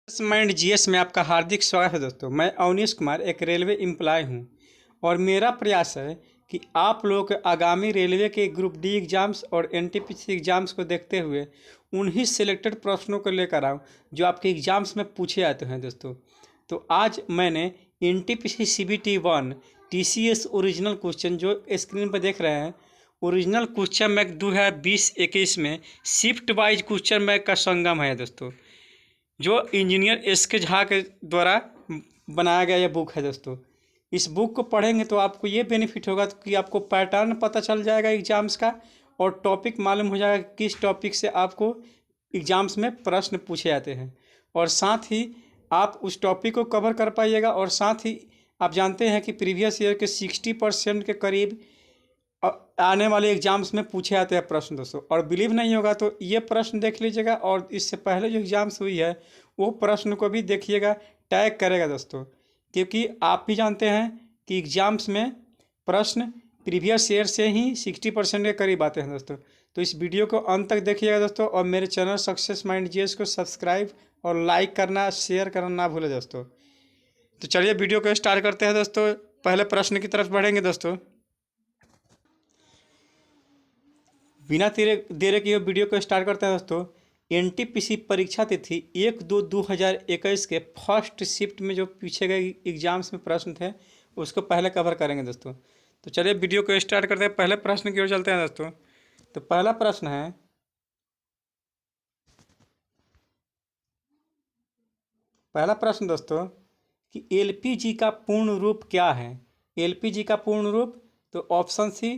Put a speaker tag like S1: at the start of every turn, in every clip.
S1: Mind GS में आपका हार्दिक स्वागत है दोस्तों। मैं अवनीश कुमार एक रेलवे एम्प्लॉय हूं और मेरा प्रयास है कि आप लोगों के आगामी रेलवे के ग्रुप डी एग्ज़ाम्स और एनटीपीसी एग्ज़ाम्स को देखते हुए उन्हीं सिलेक्टेड प्रश्नों को लेकर आऊँ जो आपके एग्ज़ाम्स में पूछे जाते हैं दोस्तों। तो आज मैंने NTPC CBT 1 TCS original question जो स्क्रीन पर देख रहे हैं, ओरिजिनल क्वेश्चन बैंक 2020-21 में शिफ्ट वाइज क्वेश्चन बैंक का संगम है दोस्तों, जो इंजीनियर एस के झा के द्वारा बनाया गया यह बुक है दोस्तों। इस बुक को पढ़ेंगे तो आपको ये बेनिफिट होगा कि आपको पैटर्न पता चल जाएगा एग्ज़ाम्स का और टॉपिक मालूम हो जाएगा किस टॉपिक से आपको एग्ज़ाम्स में प्रश्न पूछे जाते हैं, और साथ ही आप उस टॉपिक को कवर कर पाइएगा। और साथ ही आप जानते हैं कि प्रीवियस ईयर के 60% के करीब आने वाले एग्ज़ाम्स में पूछे जाते हैं प्रश्न दोस्तों। और बिलीव नहीं होगा तो ये प्रश्न देख लीजिएगा, और इससे पहले जो एग्ज़ाम्स हुई है वो प्रश्न को भी देखिएगा, टैग करेगा दोस्तों, क्योंकि आप भी जानते हैं कि एग्ज़ाम्स में प्रश्न प्रीवियस ईयर से ही 60% के करीब आते हैं दोस्तों। तो इस वीडियो को अंत तक देखिएगा दोस्तों, और मेरे चैनल सक्सेस माइंड जीएस को सब्सक्राइब और लाइक करना, शेयर करना ना भूलें दोस्तों। तो चलिए वीडियो को स्टार्ट करते हैं दोस्तों। पहले प्रश्न की तरफ बढ़ेंगे दोस्तों। बिना देर के वीडियो को स्टार्ट करते हैं दोस्तों। एनटीपीसी परीक्षा तिथि 1/2/2021 के फर्स्ट शिफ्ट में जो पूछे गए एग्जाम्स में प्रश्न थे उसको पहले कवर करेंगे दोस्तों। तो चलिए वीडियो को स्टार्ट करते हैं, पहले प्रश्न की ओर चलते हैं दोस्तों। तो पहला प्रश्न है, दोस्तों कि एलपीजी का पूर्ण रूप क्या है। एलपीजी का पूर्ण रूप, तो option C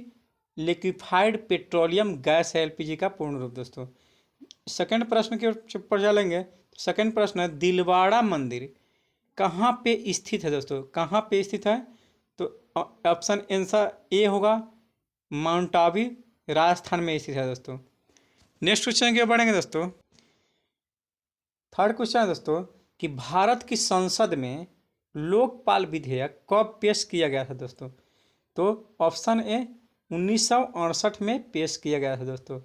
S1: liquefied petroleum gas है एलपीजी का पूर्ण रूप दोस्तों। सेकंड प्रश्न की ओर पर चलेंगे। सेकंड प्रश्न है, दिलवाड़ा मंदिर कहाँ पे स्थित है दोस्तों। कहाँ पे स्थित है, तो ऑप्शन आंसर ए होगा, माउंट आबू राजस्थान में स्थित है दोस्तों। नेक्स्ट क्वेश्चन की ओर बढ़ेंगे दोस्तों। थर्ड क्वेश्चन है दोस्तों कि भारत की संसद में लोकपाल विधेयक कब पेश किया गया था दोस्तों। तो ऑप्शन ए 1968 में पेश किया गया था दोस्तों।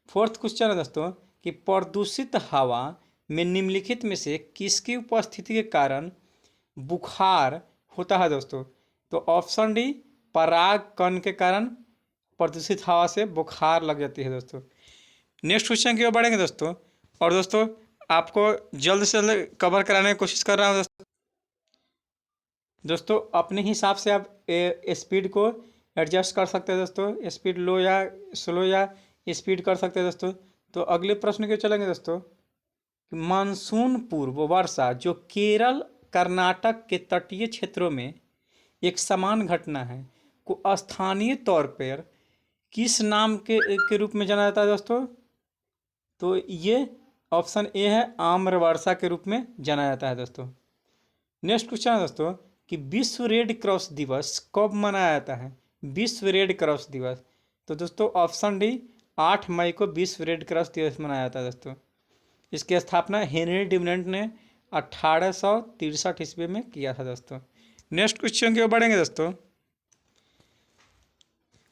S1: फोर्थ क्वेश्चन है दोस्तों कि प्रदूषित हवा में निम्नलिखित में से किसकी उपस्थिति के कारण बुखार होता है दोस्तों। तो ऑप्शन डी पराग कण के कारण प्रदूषित हवा से बुखार लग जाती है दोस्तों। नेक्स्ट क्वेश्चन की ओर बढ़ेंगे दोस्तों। और दोस्तों आपको जल्द से जल्द कवर कराने की कोशिश कर रहा हूँ दोस्तों। अपने हिसाब से आप स्पीड को एडजस्ट कर सकते हैं दोस्तों, स्पीड लो या स्लो या स्पीड कर सकते हैं दोस्तों। तो अगले प्रश्न के चलेंगे दोस्तों। मानसून पूर्व वर्षा जो केरल कर्नाटक के तटीय क्षेत्रों में एक समान घटना है को स्थानीय तौर पर किस नाम के रूप में जाना जाता है दोस्तों। तो ये ऑप्शन ए है, आम्र वर्षा के रूप में जाना जाता है दोस्तों। नेक्स्ट क्वेश्चन है दोस्तों कि विश्व रेड क्रॉस दिवस कब मनाया जाता है। विश्व रेड क्रॉस दिवस, तो दोस्तों ऑप्शन डी 8 मई को विश्व रेड क्रॉस दिवस मनाया जाता है दोस्तों। इसकी स्थापना हेनरी डिमनेंट ने 1863 ईस्वी में किया था दोस्तों। नेक्स्ट क्वेश्चन की ओर बढ़ेंगे दोस्तों।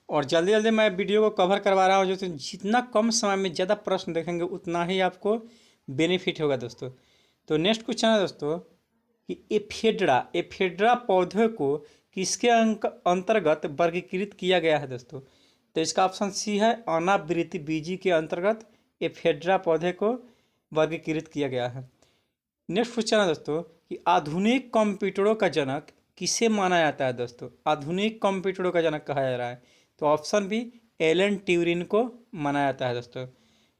S1: और जल्दी जल्दी मैं वीडियो को कवर करवा रहा हूँ, जो जितना कम समय में ज़्यादा प्रश्न देखेंगे उतना ही आपको बेनिफिट होगा दोस्तों। तो नेक्स्ट क्वेश्चन है दोस्तों कि एफेड्रा पौधे को किसके अंतर्गत वर्गीकृत किया गया है दोस्तों। तो इसका ऑप्शन सी है, अनावृति बीजी के अंतर्गत एफेड्रा पौधे को वर्गीकृत किया गया है। नेक्स्ट क्वेश्चन है दोस्तों कि आधुनिक कंप्यूटरों का जनक किसे माना जाता है दोस्तों। आधुनिक कंप्यूटरों का जनक कहा जा रहा है, तो ऑप्शन बी एलन ट्यूरिंग को माना जाता है दोस्तों।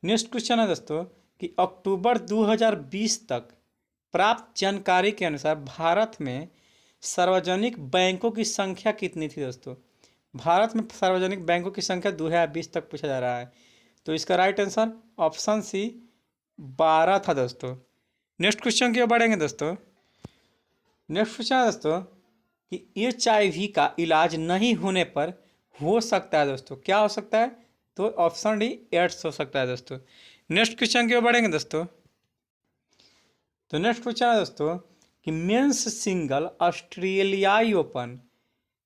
S1: नेक्स्ट क्वेश्चन है दोस्तों कि अक्टूबर 2020 तक प्राप्त जानकारी के अनुसार भारत में सार्वजनिक बैंकों की संख्या कितनी थी दोस्तों। भारत में सार्वजनिक बैंकों की संख्या 2020 तक पूछा जा रहा है, तो इसका राइट आंसर ऑप्शन सी 12 था दोस्तों। नेक्स्ट क्वेश्चन की ओर बढ़ेंगे दोस्तों। नेक्स्ट क्वेश्चन है दोस्तों कि HIV का इलाज नहीं होने पर हो सकता है दोस्तों, क्या हो सकता है, तो ऑप्शन डी एड्स हो सकता है दोस्तों। नेक्स्ट क्वेश्चन की ओर बढ़ेंगे दोस्तों। तो नेक्स्ट क्वेश्चन है दोस्तों कि मेंस सिंगल ऑस्ट्रेलियाई ओपन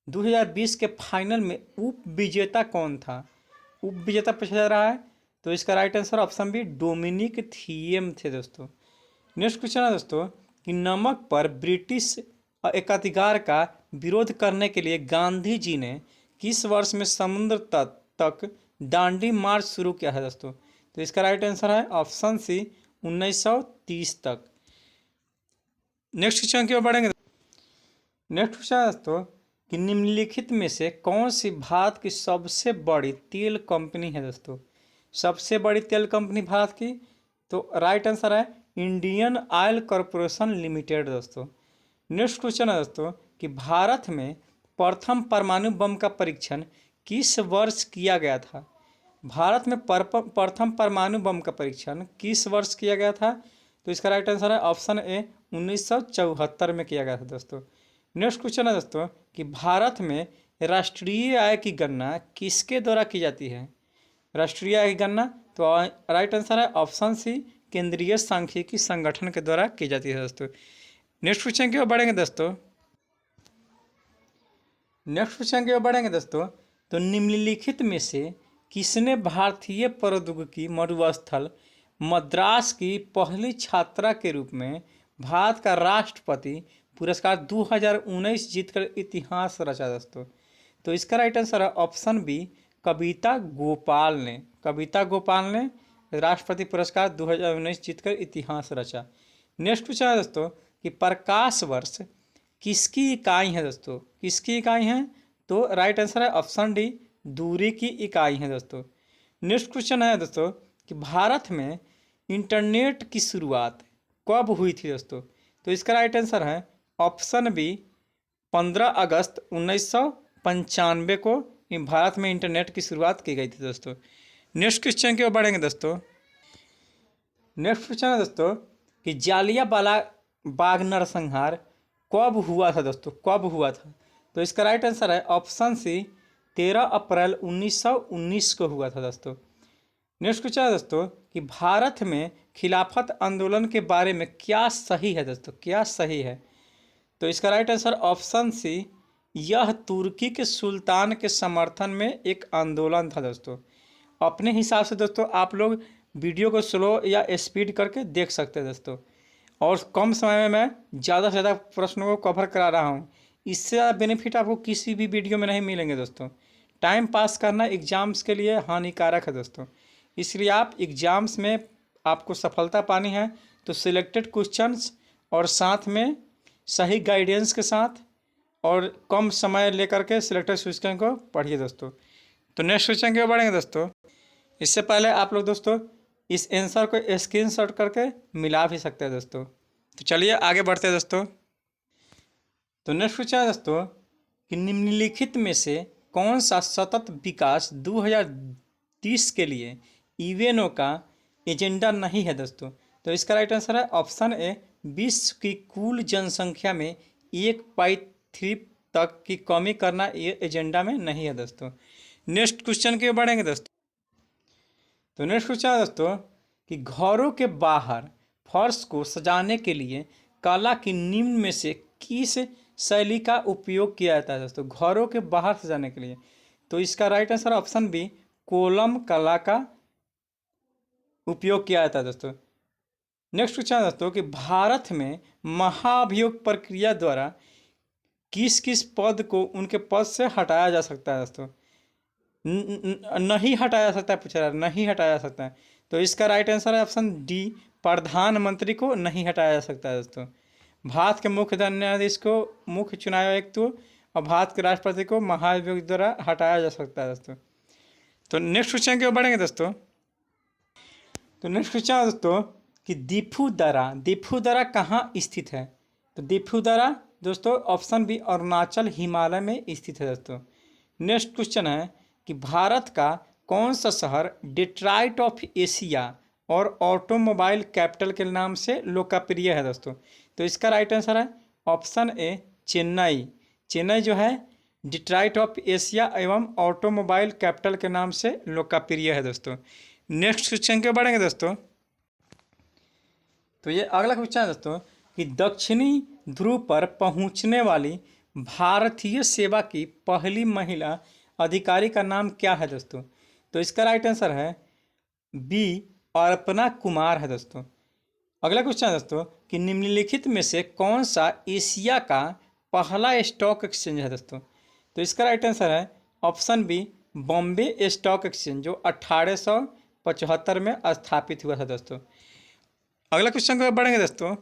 S1: 2020 के फाइनल में उप विजेता कौन था। उप विजेता पूछा जा रहा है, तो इसका right answer option B Dominic Thiem थे दोस्तों। नेक्स्ट क्वेश्चन है दोस्तों कि नमक पर ब्रिटिश एकाधिकार का विरोध करने के लिए गांधी जी ने किस वर्ष में समुद्र तक दांडी मार्च शुरू किया है दोस्तों? तो इसका राइट आंसर है ऑप्शन सी 1930 तक। नेक्स्ट क्वेश्चन की ओर बढ़ेंगे। नेक्स्ट क्वेश्चन है दोस्तों कि निम्नलिखित में से कौन सी भारत की सबसे बड़ी तेल कंपनी है दोस्तों? सबसे बड़ी तेल कंपनी भारत की, तो राइट आंसर है इंडियन ऑयल कॉरपोरेशन लिमिटेड दोस्तों। नेक्स्ट क्वेश्चन है दोस्तों कि भारत में प्रथम परमाणु बम का परीक्षण किस वर्ष किया गया था? भारत में प्रथम परमाणु बम का परीक्षण किस वर्ष किया गया था? तो इसका राइट आंसर है ऑप्शन ए 1974 में किया गया था दोस्तों। नेक्स्ट क्वेश्चन है दोस्तों कि भारत में राष्ट्रीय आय की गणना किसके द्वारा की जाती है? राष्ट्रीय आय की गणना, तो राइट आंसर है ऑप्शन सी केंद्रीय सांख्यिकी संगठन के द्वारा की जाती है दोस्तों। नेक्स्ट क्वेश्चन की ओर बढ़ेंगे दोस्तों। नेक्स्ट क्वेश्चन की ओर बढ़ेंगे दोस्तों तो निम्नलिखित में से किसने भारतीय प्रौद्योगिकी मरुस्थल मद्रास की पहली छात्रा के रूप में भारत का राष्ट्रपति पुरस्कार 2019 जीतकर इतिहास रचा दोस्तों? तो इसका राइट आंसर है ऑप्शन बी कविता गोपाल ने। कविता गोपाल ने राष्ट्रपति पुरस्कार 2019 जीतकर इतिहास रचा। नेक्स्ट क्वेश्चन है दोस्तों कि प्रकाश वर्ष किसकी इकाई है दोस्तों? किसकी इकाई है? तो राइट आंसर है ऑप्शन डी दूरी की इकाई है दोस्तों। नेक्स्ट क्वेश्चन है दोस्तों कि भारत में इंटरनेट की शुरुआत कब हुई थी दोस्तों? तो इसका राइट आंसर है ऑप्शन बी 15 अगस्त 1995 को भारत में इंटरनेट की शुरुआत की गई थी दोस्तों। नेक्स्ट क्वेश्चन की ओर बढ़ेंगे दोस्तों। नेक्स्ट क्वेश्चन है दोस्तों कि जालियांवाला बाग नरसंहार कब हुआ था दोस्तों? कब हुआ था? तो इसका राइट आंसर है ऑप्शन सी 13 अप्रैल 1919 को हुआ था दोस्तों। नेक्स्ट क्वेश्चन है दोस्तों कि भारत में खिलाफत आंदोलन के बारे में क्या सही है दोस्तों? क्या सही है? तो इसका राइट आंसर ऑप्शन सी यह तुर्की के सुल्तान के समर्थन में एक आंदोलन था दोस्तों। अपने हिसाब से दोस्तों आप लोग वीडियो को स्लो या स्पीड करके देख सकते हैं दोस्तों, और कम समय में मैं ज़्यादा से ज़्यादा प्रश्नों को कवर करा रहा हूँ। इससे ज़्यादा बेनिफिट आपको किसी भी वीडियो में नहीं मिलेंगे दोस्तों। टाइम पास करना एग्ज़ाम्स के लिए हानिकारक है दोस्तों, इसलिए आप एग्ज़ाम्स में आपको सफलता पानी है तो सिलेक्टेड क्वेश्चंस और साथ में सही गाइडेंस के साथ और कम समय लेकर के सिलेक्टेड क्वेश्चन को पढ़िए दोस्तों। तो नेक्स्ट क्वेश्चन की ओर बढ़ेंगे दोस्तों। इससे पहले आप लोग दोस्तों इस आंसर को स्क्रीनशॉट करके मिला भी सकते हैं दोस्तों। तो चलिए आगे बढ़ते हैं दोस्तों। तो नेक्स्ट क्वेश्चन है दोस्तों कि निम्नलिखित में से कौन सा सतत विकास 2030 के लिए यूएनओ का एजेंडा नहीं है दोस्तों? तो इसका राइट आंसर है ऑप्शन ए विश्व की कुल जनसंख्या में 1/3 तक की कमी करना ये एजेंडा में नहीं है दोस्तों। नेक्स्ट क्वेश्चन के बढ़ेंगे दोस्तों। तो नेक्स्ट क्वेश्चन है दोस्तों कि घरों के बाहर फर्श को सजाने के लिए कला की निम्न में से किस शैली का उपयोग किया जाता है दोस्तों? घरों के बाहर सजाने के लिए, तो इसका right answer option B kolam कला का उपयोग किया जाता है दोस्तों। नेक्स्ट क्वेश्चन है दोस्तों कि भारत में महाभियोग प्रक्रिया द्वारा किस किस पद को उनके पद से हटाया जा सकता है दोस्तों? नहीं हटाया जा सकता है, पूछा नहीं हटाया जा सकता है। तो इसका राइट आंसर है ऑप्शन डी प्रधानमंत्री को नहीं हटाया जा सकता है दोस्तों। भारत के मुख्य न्यायाधीश को मुख्य चुनाव आयुक्त और भारत के राष्ट्रपति को महाभियोग द्वारा हटाया जा सकता है दोस्तों। तो नेक्स्ट क्वेश्चन की ओर बढ़ेंगे दोस्तों। तो नेक्स्ट क्वेश्चन है दोस्तों कि दीफू दर्रा कहाँ स्थित है? तो दीफू दर्रा दोस्तों ऑप्शन बी अरुणाचल हिमालय में स्थित है दोस्तों। नेक्स्ट क्वेश्चन है कि भारत का कौन सा शहर डेट्रॉइट ऑफ एशिया और ऑटोमोबाइल कैपिटल के नाम से लोकप्रिय है दोस्तों? तो इसका राइट आंसर है ऑप्शन ए चेन्नई। चेन्नई जो है डेट्रॉइट ऑफ एशिया एवं ऑटोमोबाइल कैपिटल के नाम से लोकप्रिय है दोस्तों। नेक्स्ट क्वेश्चन के बढ़ेंगे दोस्तों। तो ये अगला क्वेश्चन है दोस्तों कि दक्षिणी ध्रुव पर पहुंचने वाली भारतीय सेवा की पहली महिला अधिकारी का नाम क्या है दोस्तों? तो इसका राइट आंसर है बी अर्पणा कुमार है दोस्तों। अगला क्वेश्चन है दोस्तों कि निम्नलिखित में से कौन सा एशिया का पहला स्टॉक एक्सचेंज है दोस्तों। तो इसका राइट आंसर है option B, Bombay stock exchange, जो 1875 में स्थापित हुआ था दोस्तों। अगला क्वेश्चन को बढ़ेंगे दोस्तों।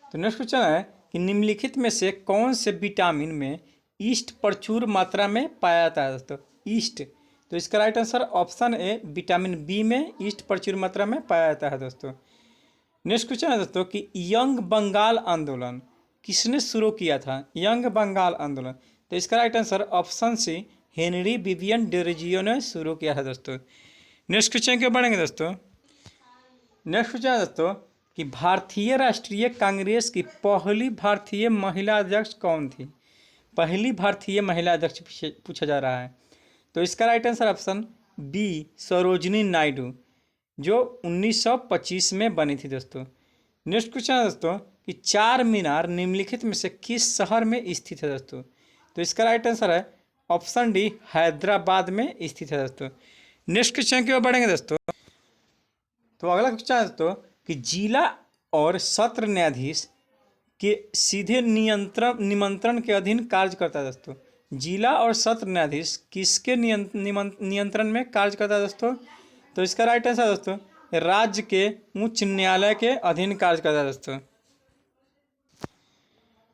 S1: तो नेक्स्ट क्वेश्चन है कि निम्नलिखित में से कौन से विटामिन में ईस्ट प्रचुर मात्रा में पाया जाता है दोस्तों। ईस्ट, तो इसका right answer option A, vitamin B में ईस्ट प्रचुर मात्रा में पाया जाता है दोस्तों। नेक्स्ट क्वेश्चन है दोस्तों कि यंग बंगाल आंदोलन किसने शुरू किया था। यंग बंगाल आंदोलन, तो इसका right answer option C, Henry Vivian Derozio ने शुरू किया था दोस्तों। नेक्स्ट क्वेश्चन क्यों बढ़ेंगे दोस्तों। नेक्स्ट क्वेश्चन है दोस्तों कि भारतीय राष्ट्रीय कांग्रेस की पहली भारतीय महिला अध्यक्ष कौन थी। पहली भारतीय महिला अध्यक्ष पूछा जा रहा है। तो इसका right answer option B, Sarojini Naidu, जो 1925 में बनी थी दोस्तों। नेक्स्ट क्वेश्चन है दोस्तों कि चार मीनार निम्नलिखित में से किस शहर में स्थित है दोस्तों। तो इसका राइट आंसर है ऑप्शन डी, हैदराबाद में स्थित है दोस्तों। नेक्स्ट क्वेश्चन की ओर बढ़ेंगे दोस्तों। तो अगला क्वेश्चन है दोस्तों कि जिला और सत्र न्यायाधीश के सीधे निमंत्रण के अधीन कार्य करता है दोस्तों। जिला और सत्र न्यायाधीश किसके नियंत्रण में कार्य करता है दोस्तों। तो इसका राइट आंसर दोस्तों राज्य के उच्च न्यायालय के अधीन कार्य करता है दोस्तों।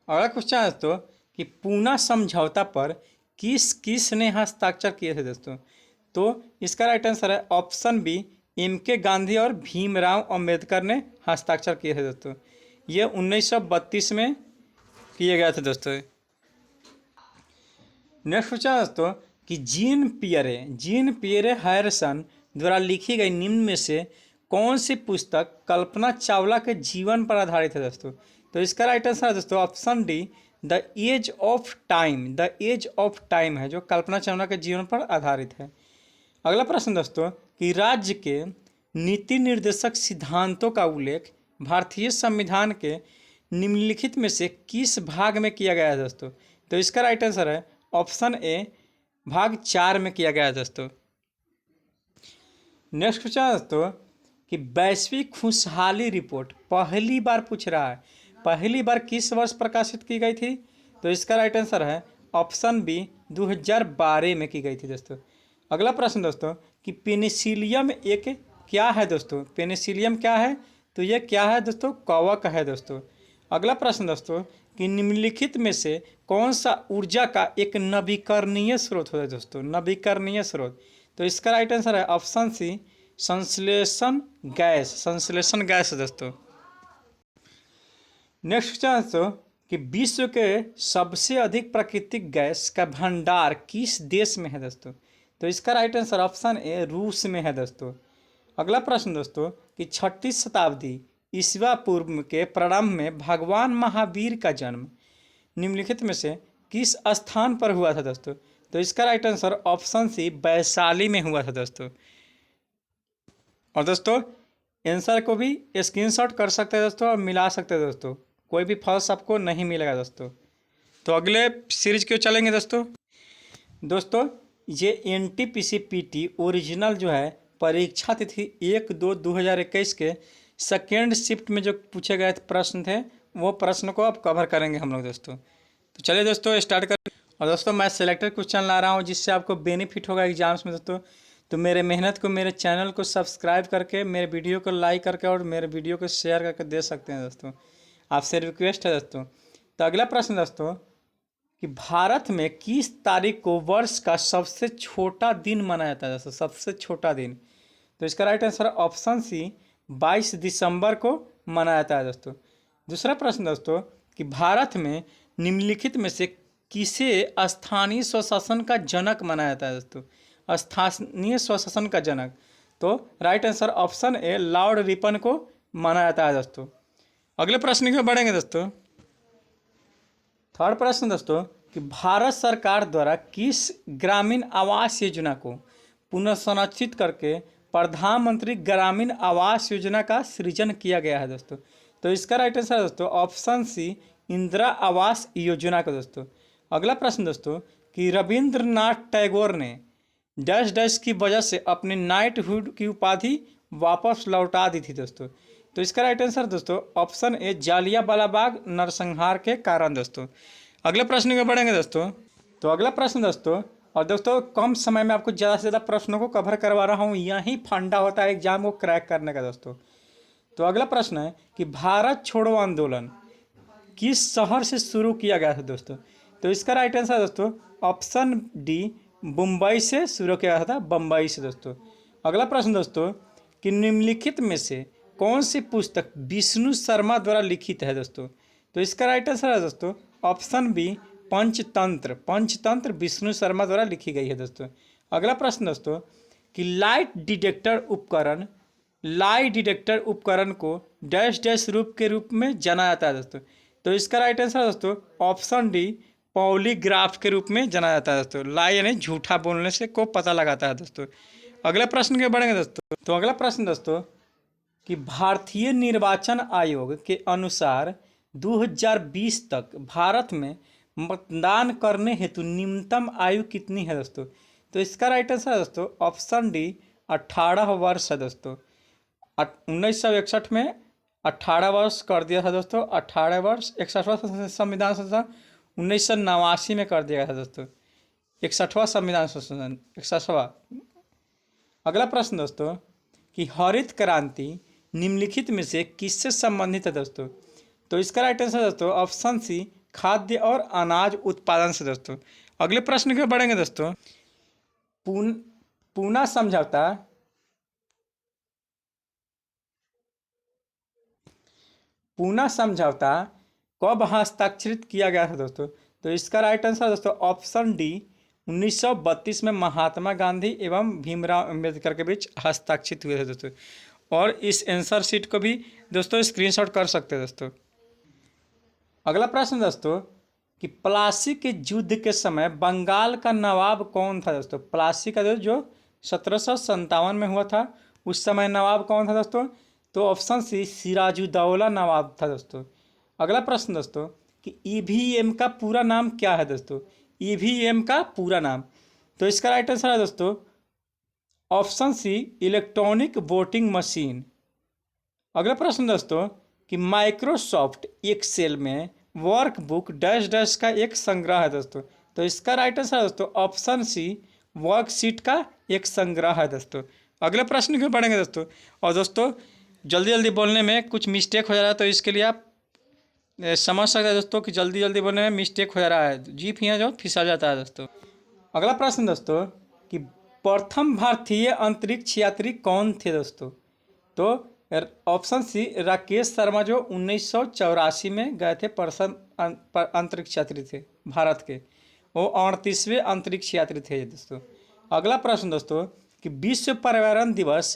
S1: अगला क्वेश्चन है दोस्तों कि पूना समझौता पर किस किस ने हस्ताक्षर किए थे दोस्तों। तो इसका राइट आंसर है ऑप्शन बी, एम.के. गांधी और भीमराव अंबेडकर ने हस्ताक्षर किए थे दोस्तों। ये 1932 में किए गए थे दोस्तों। नेक्स्ट क्वेश्चन है दोस्तों कि जीन पियरे हैरिसन द्वारा लिखी गई निम्न में से कौन सी पुस्तक कल्पना चावला के जीवन पर आधारित है दोस्तों। तो इसका राइट आंसर है दोस्तों option D, the age of time. The age of time है जो कल्पना चावला के जीवन पर आधारित है। अगला प्रश्न दोस्तों कि राज्य के नीति निर्देशक सिद्धांतों का उल्लेख भारतीय संविधान के निम्नलिखित में से किस भाग में किया गया है दोस्तों। तो इसका राइट आंसर है ऑप्शन ए, भाग 4 में किया गया है दोस्तों। नेक्स्ट क्वेश्चन है दोस्तों कि वैश्विक खुशहाली रिपोर्ट पहली बार पूछ रहा है, पहली बार किस वर्ष प्रकाशित की गई थी। तो इसका राइट आंसर है ऑप्शन बी, 2012 में की गई थी दोस्तों। अगला प्रश्न दोस्तों कि पेनिसिलियम एक क्या है दोस्तों। पेनिसिलियम क्या है। तो ये क्या है दोस्तों, कवक है दोस्तों। अगला प्रश्न दोस्तों कि निम्नलिखित में से कौन सा ऊर्जा का एक नवीकरणीय स्रोत है दोस्तों। नवीकरणीय स्रोत, तो इसका राइट आंसर है ऑप्शन सी, संश्लेषण गैस। संश्लेषण गैस है दोस्तों। नेक्स्ट क्वेश्चन दोस्तों कि विश्व के सबसे अधिक प्राकृतिक गैस का भंडार किस देश में है दोस्तों। तो इसका राइट आंसर ऑप्शन ए, रूस में है दोस्तों। अगला प्रश्न दोस्तों कि 6वीं शताब्दी ईस्वी पूर्व के प्रारंभ में भगवान महावीर का जन्म निम्नलिखित में से किस स्थान पर हुआ था दोस्तों। तो इसका right answer option C, Vaishali में हुआ था दोस्तों। और दोस्तों आंसर को भी स्क्रीनशॉट कर सकते हैं दोस्तों और मिला सकते हैं दोस्तों, कोई भी फॉल्स आपको नहीं मिलेगा दोस्तों। तो अगले सीरीज क्यों चलेंगे दोस्तों ये NTPC PT ओरिजिनल जो है परीक्षा तिथि 1/2/2021 के सेकेंड शिफ्ट में जो पूछे गए प्रश्न थे वो प्रश्न को अब कवर करेंगे हम लोग दोस्तों। तो चलिए दोस्तों स्टार्ट कर। और दोस्तों मैं सिलेक्टेड क्वेश्चन ला रहा हूँ जिससे आपको बेनिफिट होगा एग्जाम्स में दोस्तों। तो मेरे मेहनत को, मेरे चैनल को सब्सक्राइब करके, मेरे वीडियो को लाइक करके और मेरे वीडियो को शेयर करके दे सकते हैं दोस्तों, आपसे रिक्वेस्ट है दोस्तों। तो अगला प्रश्न दोस्तों कि भारत में किस तारीख को वर्ष का सबसे छोटा दिन मनाया जाता है दोस्तों। सबसे छोटा दिन, तो इसका राइट आंसर ऑप्शन सी, 22 दिसंबर को मनाया जाता है दोस्तों। दूसरा प्रश्न दोस्तों कि भारत में निम्नलिखित में से किसे स्थानीय स्वशासन का जनक माना जाता है दोस्तों। स्थानीय स्वशासन का जनक, तो राइट आंसर ऑप्शन ए, लॉर्ड रिपन को माना जाता है दोस्तों। अगले प्रश्न की ओर बढ़ेंगे दोस्तों। थर्ड प्रश्न दोस्तों कि भारत सरकार द्वारा किस ग्रामीण आवास योजना को पुनर्संरक्षित करके प्रधानमंत्री ग्रामीण आवास योजना का सृजन किया गया है दोस्तों। तो इसका राइट आंसर दोस्तों ऑप्शन सी, इंदिरा आवास योजना का दोस्तों। अगला प्रश्न दोस्तों कि रविंद्रनाथ टैगोर ने डैश डैश की वजह से अपनी नाइटहुड की उपाधि वापस लौटा दी थी दोस्तों। तो इसका राइट आंसर दोस्तों ऑप्शन ए जालियांवाला बाग नरसंहार के कारण दोस्तों। अगले प्रश्न में बढ़ेंगे दोस्तों। तो अगला प्रश्न दोस्तों, और दोस्तों कम समय में आपको ज़्यादा से ज़्यादा प्रश्नों को कवर करवा रहा हूँ, यही फंडा होता है एग्जाम को क्रैक करने का दोस्तों। तो अगला प्रश्न है कि भारत छोड़ो आंदोलन किस शहर से शुरू किया गया था दोस्तों। तो इसका राइट आंसर दोस्तों ऑप्शन डी मुंबई से शुरू किया गया था, बम्बई से दोस्तों। अगला प्रश्न दोस्तों कि निम्नलिखित में से कौन सी पुस्तक विष्णु शर्मा द्वारा लिखित है दोस्तों। तो इसका राइट आंसर है दोस्तों ऑप्शन बी पंचतंत्र। पंचतंत्र विष्णु शर्मा द्वारा लिखी गई है दोस्तों। अगला प्रश्न दोस्तों कि लाई डिटेक्टर उपकरण को डैश डैश रूप में जाना जाता है दोस्तों। तो इसका राइट आंसर दोस्तों ऑप्शन डी पॉलीग्राफ के रूप में जाना जाता है दोस्तों। लाई यानी झूठा बोलने से को पता लगाता है दोस्तों। अगले प्रश्न के बढ़ेंगे दोस्तों। तो अगला प्रश्न दोस्तों कि भारतीय निर्वाचन आयोग के अनुसार 2020 तक भारत में मतदान करने हेतु न्यूनतम आयु कितनी है दोस्तों। तो इसका राइट आंसर है दोस्तों ऑप्शन डी 18 वर्ष है दोस्तों। 1961 में 18 वर्ष कर दिया था दोस्तों। 18 वर्ष 61वां संविधान संशोधन 1989 में कर दिया गया था दोस्तों। 61वां संविधान संशोधन 61वां। अगला प्रश्न दोस्तों कि हरित क्रांति निम्नलिखित में से किससे संबंधित है दोस्तों। तो इसका राइट आंसर दोस्तों ऑप्शन सी खाद्य और अनाज उत्पादन से दोस्तों। अगले प्रश्न के बढ़ेंगे दोस्तों। पूना समझौता कब हस्ताक्षरित किया गया था दोस्तों। तो इसका राइट आंसर दोस्तों ऑप्शन डी 1932 में महात्मा गांधी एवं भीमराव अंबेडकर के बीच हस्ताक्षरित हुए थे दोस्तों। और इस आंसर शीट को भी दोस्तों स्क्रीनशॉट कर सकते हैं दोस्तों। अगला प्रश्न दोस्तों कि प्लासी के युद्ध के समय बंगाल का नवाब कौन था दोस्तों। प्लासी का जो 1757 में हुआ था, उस समय नवाब कौन था दोस्तों। तो ऑप्शन सी सिराजुद्दौला नवाब था दोस्तों। अगला प्रश्न दोस्तों कि ईवीएम का पूरा नाम क्या है दोस्तों। ईवीएम का पूरा नाम। तो इसका राइट आंसर है दोस्तों option C electronic voting machine. अगला प्रश्न दोस्तों कि माइक्रोसॉफ्ट एक्सेल में वर्कबुक डैश डैश का एक संग्रह है दोस्तों। तो इसका राइट आंसर है दोस्तों ऑप्शन सी वर्कशीट का एक संग्रह है दोस्तों। अगले प्रश्न क्यों पढ़ेंगे दोस्तों। और दोस्तों जल्दी जल्दी बोलने में कुछ मिस्टेक हो जा रहा है, तो इसके लिए आप समझ सकते हैं दोस्तों कि जल्दी जल्दी बोलने में मिस्टेक हो जा रहा है, जीभ यहाँ जो फिसल जाता है दोस्तों। अगला प्रश्न दोस्तों कि प्रथम भारतीय अंतरिक्ष यात्री कौन थे दोस्तों। तो ऑप्शन सी राकेश शर्मा जो 1984 में गए थे, अंतरिक्ष यात्री थे भारत के, वो 38वें अंतरिक्ष यात्री थे दोस्तों। अगला प्रश्न दोस्तों कि विश्व पर्यावरण दिवस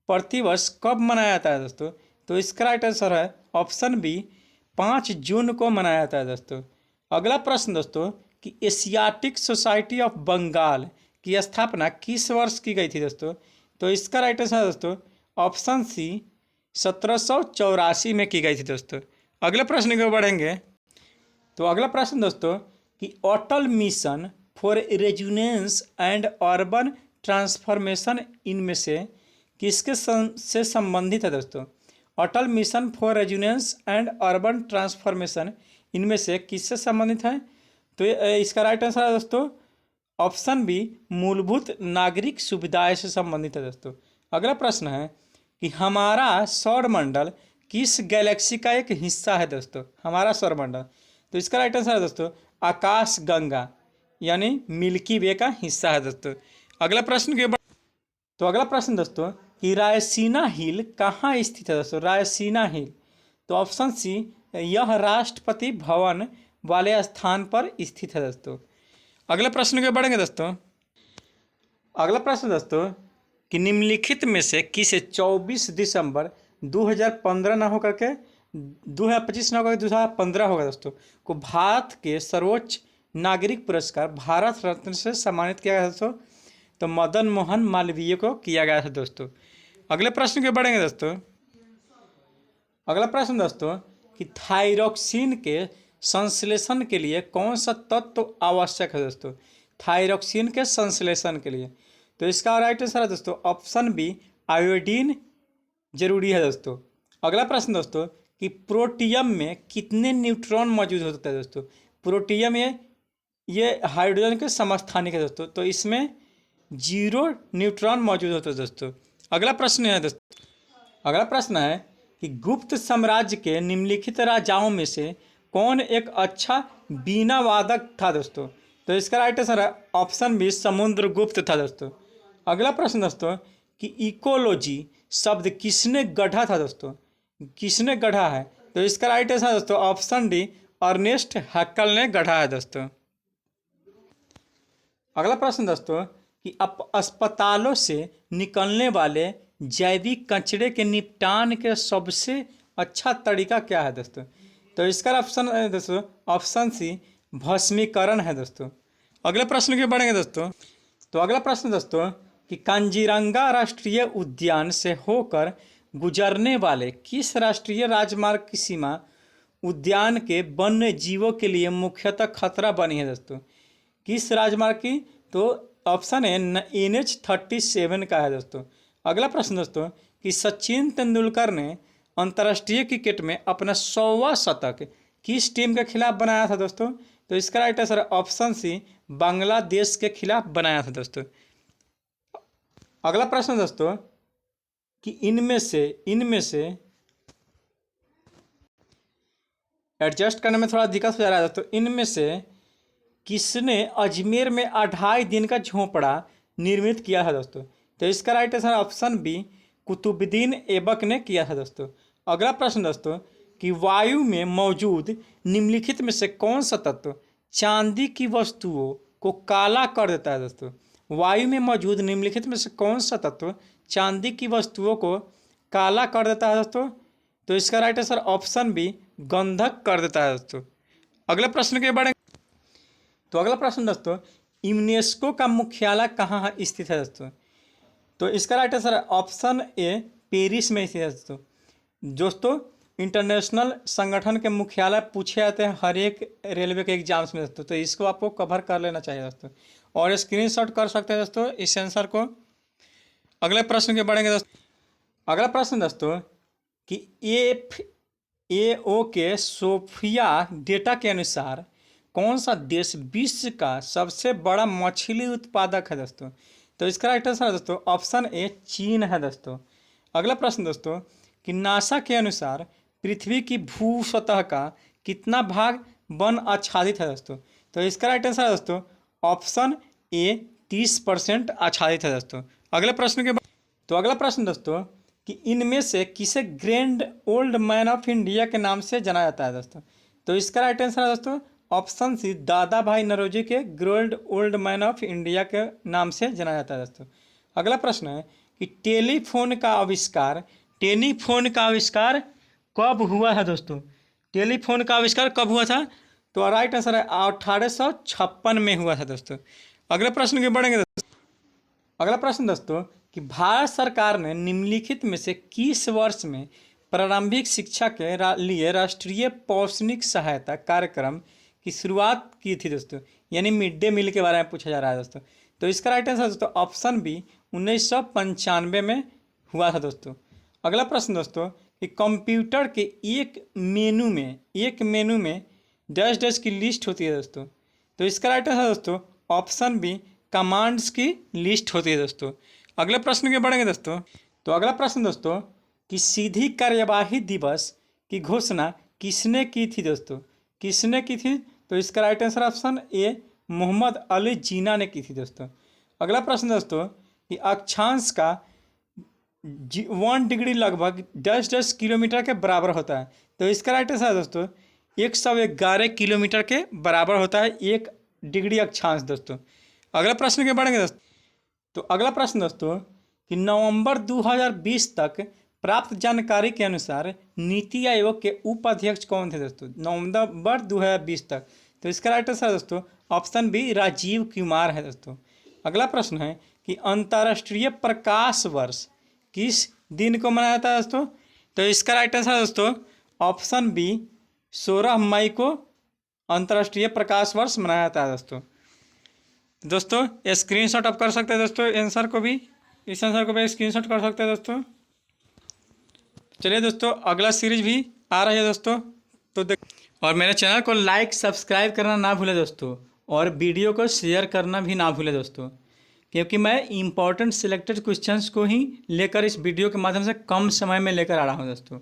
S1: प्रतिवर्ष कब मनाया जाता है दोस्तों। तो इसका राइट आंसर है ऑप्शन बी 5 जून को मनाया जाता है दोस्तों। अगला प्रश्न दोस्तों कि एशियाटिक सोसाइटी ऑफ बंगाल की स्थापना किस वर्ष की गई थी दोस्तों। तो इसका राइट आंसर है दोस्तों ऑप्शन सी 1784 में की गई थी दोस्तों। अगले प्रश्न की ओर बढ़ेंगे। तो अगला प्रश्न दोस्तों कि Atal mission for rejuvenation and urban transformation इनमें से किसके से संबंधित है दोस्तों। Atal mission for rejuvenation and urban transformation इनमें से किससे संबंधित है। तो इसका राइट आंसर है दोस्तों ऑप्शन बी मूलभूत नागरिक सुविधाएं से संबंधित है दोस्तों। अगला प्रश्न है कि हमारा सौरमंडल किस गैलेक्सी का एक हिस्सा है दोस्तों। हमारा सौरमंडल, तो इसका राइट आंसर है दोस्तों आकाश गंगा यानी मिल्की वे का हिस्सा है दोस्तों। अगला प्रश्न के बाद तो अगला प्रश्न दोस्तों कि रायसीना हिल कहाँ स्थित है दोस्तों। रायसीना हिल, तो ऑप्शन सी यह राष्ट्रपति भवन वाले स्थान पर स्थित है दोस्तों। अगले प्रश्न के बढ़ेंगे दोस्तों। अगला प्रश्न दोस्तों कि निम्नलिखित में से किसे 24 दिसंबर 2015 न होकर के 2025 न होकर 2015 होगा दोस्तों को भारत के सर्वोच्च नागरिक पुरस्कार भारत रत्न से सम्मानित किया गया दोस्तों। तो मदन मोहन मालवीय को किया गया था दोस्तों। अगले प्रश्न के बढ़ेंगे दोस्तों। अगला प्रश्न दोस्तों कि थायरॉक्सिन के संश्लेषण के लिए कौन सा तत्व आवश्यक है दोस्तों। थायरॉक्सिन के संश्लेषण के लिए, तो इसका राइट आंसर है दोस्तों ऑप्शन बी आयोडीन जरूरी है दोस्तों। अगला प्रश्न दोस्तों कि प्रोटियम में कितने न्यूट्रॉन मौजूद होते हैं दोस्तों। प्रोटियम ये हाइड्रोजन के समस्थानिक है दोस्तों, तो इसमें 0 न्यूट्रॉन मौजूद होते हैं दोस्तों। अगला प्रश्न है दोस्तों, अगला प्रश्न है कि गुप्त साम्राज्य के निम्नलिखित राजाओं में से कौन एक अच्छा बीना वादक था दोस्तों। तो इसका राइट आंसर है ऑप्शन बी समुद्रगुप्त था दोस्तों। अगला प्रश्न दोस्तों कि इकोलॉजी शब्द किसने गढ़ा था दोस्तों, किसने गढ़ा है। तो इसका राइट आंसर दोस्तों ऑप्शन डी अर्नेस्ट हैक्कल ने गढ़ा है दोस्तों। अगला प्रश्न दोस्तों कि अस्पतालों से निकलने वाले जैविक कचरे के निपटान के सबसे अच्छा तरीका क्या है दोस्तों। तो इसका ऑप्शन है दोस्तों ऑप्शन सी भस्मीकरण है दोस्तों। अगले प्रश्न के बढ़ेंगे दोस्तों, तो अगला प्रश्न दोस्तों कि कांजीरंगा राष्ट्रीय उद्यान से होकर गुजरने वाले किस राष्ट्रीय राजमार्ग की सीमा उद्यान के वन्य जीवों के लिए मुख्यतः खतरा बनी है दोस्तों। किस राजमार्ग की, तो ऑप्शन है NH-37 का है दोस्तों। अगला प्रश्न दोस्तों कि सचिन तेंदुलकर ने अंतर्राष्ट्रीय क्रिकेट में अपना 100वां शतक किस टीम के खिलाफ बनाया था दोस्तों। तो इसका right answer option C Bangladesh के खिलाफ बनाया था दोस्तों। अगला प्रश्न दोस्तों कि इनमें से एडजस्ट करने में थोड़ा दिक्कत हो जा रहा है दोस्तों। इनमें से किसने अजमेर में 2.5 दिन का झोंपड़ा निर्मित किया था दोस्तों। तो इसका right answer option B Qutubuddin Aibak ने किया था दोस्तों। अगला प्रश्न दोस्तों कि वायु में मौजूद निम्नलिखित में से कौन सा तत्व चांदी की वस्तुओं को काला कर देता है दोस्तों। वायु में मौजूद निम्नलिखित में से कौन सा तत्व चांदी की वस्तुओं को काला कर देता है दोस्तों। तो इसका राइट आंसर ऑप्शन बी गंधक कर देता है दोस्तों। अगले प्रश्न के बारे में, तो अगला प्रश्न दोस्तों यूनेस्को का मुख्यालय कहाँ स्थित है दोस्तों। तो इसका राइट आंसर ऑप्शन ए पेरिस में स्थित है दोस्तों। दोस्तों इंटरनेशनल संगठन के मुख्यालय पूछे जाते हैं हर एक रेलवे के एग्जाम्स में दोस्तों, तो इसको आपको कवर कर लेना चाहिए दोस्तों और स्क्रीनशॉट कर सकते हैं दोस्तों इस आंसर को। अगले प्रश्न के बढ़ेंगे दोस्तों। अगला प्रश्न दोस्तों कि FAO के सोफिया डेटा के अनुसार कौन सा देश विश्व का सबसे बड़ा मछली उत्पादक है दोस्तों। तो इसका राइट आंसर दोस्तों ऑप्शन ए चीन है दोस्तों। अगला प्रश्न दोस्तों कि नासा के अनुसार पृथ्वी की भू सतह का कितना भाग वन आच्छादित है दोस्तों। तो इसका राइट आंसर दोस्तों ऑप्शन ए 30% आच्छादित है दोस्तों। अगले प्रश्न के बाद, तो अगला प्रश्न दोस्तों कि इनमें से किसे grand old man of India के नाम से जाना जाता है दोस्तों। तो इसका राइट आंसर है दोस्तों ऑप्शन सी दादा भाई नौरोजी के grand old man of India के नाम से जाना जाता है दोस्तों। अगला प्रश्न है कि टेलीफोन का आविष्कार कब हुआ है दोस्तों। टेलीफोन का आविष्कार कब हुआ था। तो राइट आंसर है 1856 में हुआ था दोस्तों। अगले प्रश्न के बढ़ेंगे दोस्तों। अगला प्रश्न दोस्तों कि भारत सरकार ने निम्नलिखित में से किस वर्ष में प्रारंभिक शिक्षा के लिए राष्ट्रीय पौष्टिक सहायता कार्यक्रम की शुरुआत की थी दोस्तों, यानी मिड डे मील के बारे में पूछा जा रहा है दोस्तों। तो इसका राइट आंसर दोस्तों ऑप्शन बी 1995 में हुआ था दोस्तों। अगला प्रश्न दोस्तों कि कंप्यूटर के एक मेनू में डैश डैश की लिस्ट होती है दोस्तों। तो इसका राइट आंसर दोस्तों ऑप्शन बी कमांड्स की लिस्ट होती है दोस्तों। अगले प्रश्न के बढ़ेंगे दोस्तों। तो अगला प्रश्न दोस्तों कि सीधी कार्यवाही दिवस की घोषणा किसने की थी दोस्तों, किसने की थी। तो इसका right answer option A Mohammad Ali Jinnah ने की थी दोस्तों। अगला प्रश्न दोस्तों कि अक्षांश का 1 डिग्री लगभग 10 किलोमीटर के बराबर होता है। तो इसका राइट आंसर दोस्तों 111 किलोमीटर के बराबर होता है 1 डिग्री अक्षांश दोस्तों। अगला प्रश्न के बढ़ेंगे दोस्तों। तो अगला प्रश्न दोस्तों कि नवंबर 2020 तक प्राप्त जानकारी के अनुसार नीति आयोग के उपाध्यक्ष कौन थे दोस्तों, नवंबर 2020 तक। तो इसका राइट आंसर दोस्तों ऑप्शन बी राजीव कुमार है दोस्तों। अगला प्रश्न है कि अंतर्राष्ट्रीय प्रकाश वर्ष किस दिन को मनाया जाता है दोस्तों। तो इसका राइट आंसर दोस्तों ऑप्शन बी 16 मई को अंतर्राष्ट्रीय प्रकाश वर्ष मनाया जाता है दोस्तों ये स्क्रीनशॉट आप कर सकते हैं दोस्तों। आंसर को भी, इस आंसर को भी स्क्रीनशॉट कर सकते हैं दोस्तों। चलिए दोस्तों, अगला सीरीज भी आ रहा है दोस्तों, तो देख। और मेरे चैनल को लाइक सब्सक्राइब करना ना भूलें दोस्तों, और वीडियो को शेयर करना भी ना भूलें दोस्तों, क्योंकि मैं इंपॉर्टेंट सिलेक्टेड क्वेश्चंस को ही लेकर इस वीडियो के माध्यम से कम समय में लेकर आ रहा हूँ दोस्तों।